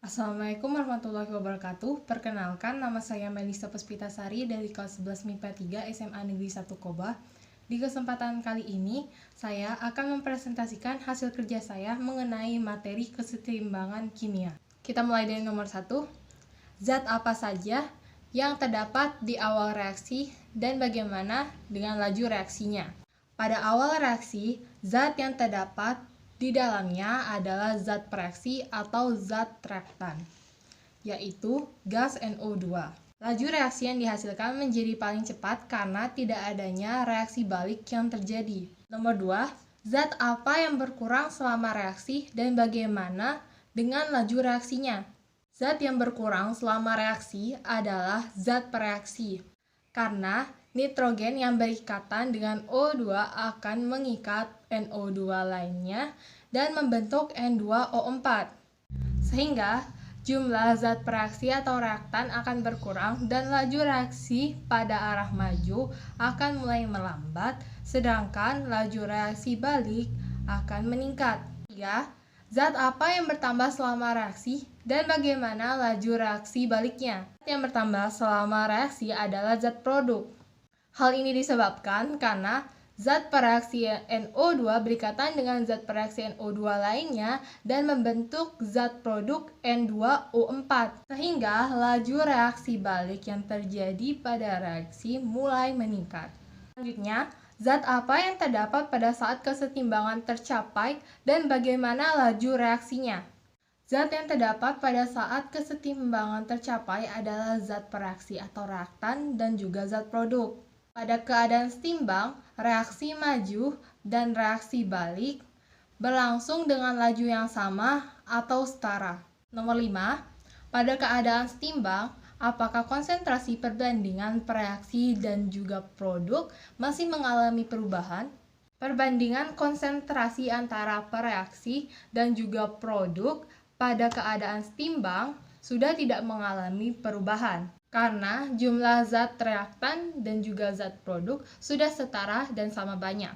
Assalamualaikum warahmatullahi wabarakatuh. Perkenalkan, nama saya Melisa Puspitasari dari kelas 11 MIPA 3 SMA Negeri 1 Koba. Di kesempatan kali ini, saya akan mempresentasikan hasil kerja saya mengenai materi kesetimbangan kimia. Kita mulai dari nomor 1. Zat apa saja yang terdapat di awal reaksi dan bagaimana dengan laju reaksinya? Pada awal reaksi, zat yang terdapat di dalamnya adalah zat pereaksi atau zat reaktan, yaitu gas NO2. Laju reaksi yang dihasilkan menjadi paling cepat karena tidak adanya reaksi balik yang terjadi. Nomor 2, zat apa yang berkurang selama reaksi dan bagaimana dengan laju reaksinya? Zat yang berkurang selama reaksi adalah zat pereaksi, karena nitrogen yang berikatan dengan O2 akan mengikat NO2 lainnya dan membentuk N2O4. Sehingga jumlah zat pereaksi atau reaktan akan berkurang dan laju reaksi pada arah maju akan mulai melambat, sedangkan laju reaksi balik akan meningkat. 3. Zat apa yang bertambah selama reaksi dan bagaimana laju reaksi baliknya? Zat yang bertambah selama reaksi adalah zat produk. Hal ini disebabkan karena zat pereaksi NO2 berikatan dengan zat pereaksi NO2 lainnya dan membentuk zat produk N2O4, sehingga laju reaksi balik yang terjadi pada reaksi mulai meningkat. Selanjutnya, zat apa yang terdapat pada saat kesetimbangan tercapai dan bagaimana laju reaksinya? Zat yang terdapat pada saat kesetimbangan tercapai adalah zat pereaksi atau reaktan dan juga zat produk. Pada keadaan setimbang, reaksi maju dan reaksi balik berlangsung dengan laju yang sama atau setara. Nomor 5. Pada keadaan setimbang, apakah konsentrasi perbandingan pereaksi dan juga produk masih mengalami perubahan? Perbandingan konsentrasi antara pereaksi dan juga produk pada keadaan setimbang sudah tidak mengalami perubahan, karena jumlah zat reaktan dan juga zat produk sudah setara dan sama banyak.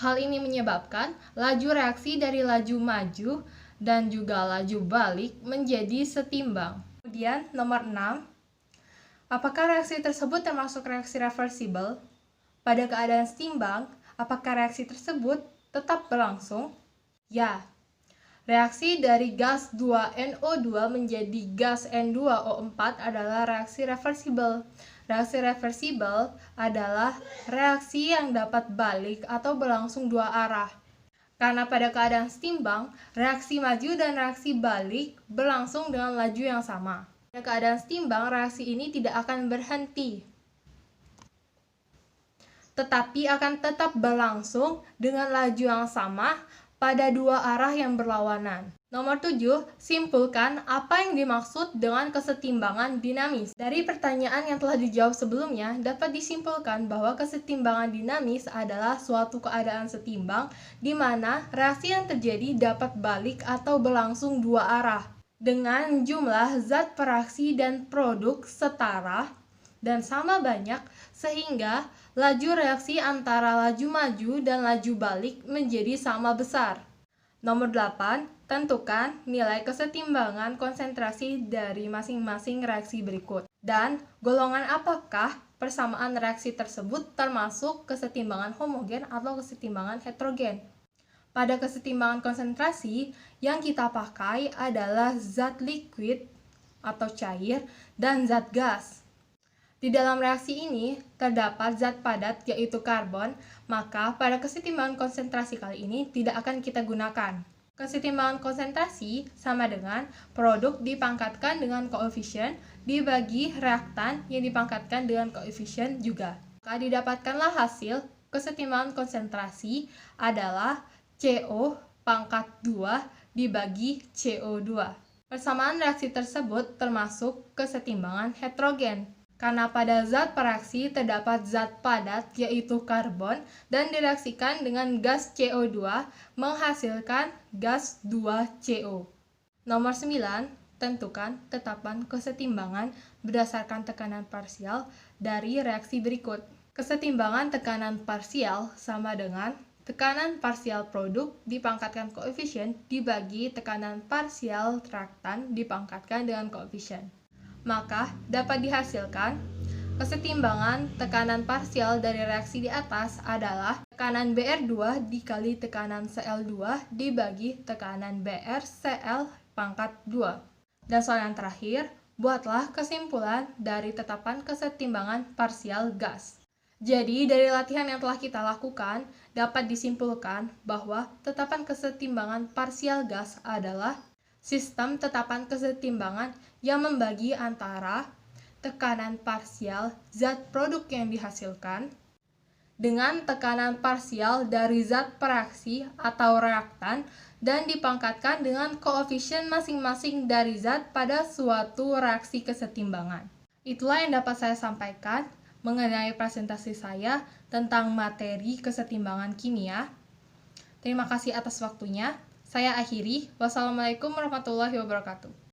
Hal ini menyebabkan laju reaksi dari laju maju dan juga laju balik menjadi setimbang. Kemudian nomor 6, apakah reaksi tersebut termasuk reaksi reversible? Pada keadaan setimbang, apakah reaksi tersebut tetap berlangsung? Ya. Reaksi dari gas 2NO2 menjadi gas N2O4 adalah reaksi reversible. Reaksi reversible adalah reaksi yang dapat balik atau berlangsung dua arah. Karena pada keadaan setimbang, reaksi maju dan reaksi balik berlangsung dengan laju yang sama. Pada keadaan setimbang, reaksi ini tidak akan berhenti, tetapi akan tetap berlangsung dengan laju yang sama pada dua arah yang berlawanan. Nomor 7, simpulkan apa yang dimaksud dengan kesetimbangan dinamis. Dari pertanyaan yang telah dijawab sebelumnya, dapat disimpulkan bahwa kesetimbangan dinamis adalah suatu keadaan setimbang di mana reaksi yang terjadi dapat balik atau berlangsung dua arah dengan jumlah zat pereaksi dan produk setara dan sama banyak, sehingga laju reaksi antara laju maju dan laju balik menjadi sama besar. Nomor 8, tentukan nilai kesetimbangan konsentrasi dari masing-masing reaksi berikut. Dan golongan apakah persamaan reaksi tersebut termasuk kesetimbangan homogen atau kesetimbangan heterogen? Pada kesetimbangan konsentrasi, yang kita pakai adalah zat liquid atau cair dan zat gas. Di dalam reaksi ini terdapat zat padat yaitu karbon, maka pada kesetimbangan konsentrasi kali ini tidak akan kita gunakan. Kesetimbangan konsentrasi sama dengan produk dipangkatkan dengan koefisien dibagi reaktan yang dipangkatkan dengan koefisien juga. Maka didapatkanlah hasil kesetimbangan konsentrasi adalah CO pangkat 2 dibagi CO2. Persamaan reaksi tersebut termasuk kesetimbangan heterogen, karena pada zat pereaksi terdapat zat padat yaitu karbon dan direaksikan dengan gas CO2 menghasilkan gas 2CO. Nomor 9, tentukan tetapan kesetimbangan berdasarkan tekanan parsial dari reaksi berikut. Kesetimbangan tekanan parsial sama dengan tekanan parsial produk dipangkatkan koefisien dibagi tekanan parsial reaktan dipangkatkan dengan koefisien. Maka dapat dihasilkan kesetimbangan tekanan parsial dari reaksi di atas adalah tekanan BR2 dikali tekanan CL2 dibagi tekanan BR pangkat 2. Dan soal yang terakhir, buatlah kesimpulan dari tetapan kesetimbangan parsial gas. Jadi, dari latihan yang telah kita lakukan, dapat disimpulkan bahwa tetapan kesetimbangan parsial gas adalah sistem tetapan kesetimbangan yang membagi antara tekanan parsial zat produk yang dihasilkan dengan tekanan parsial dari zat pereaksi atau reaktan dan dipangkatkan dengan koefisien masing-masing dari zat pada suatu reaksi kesetimbangan. Itulah yang dapat saya sampaikan mengenai presentasi saya tentang materi kesetimbangan kimia. Terima kasih atas waktunya. Saya akhiri. Wassalamualaikum warahmatullahi wabarakatuh.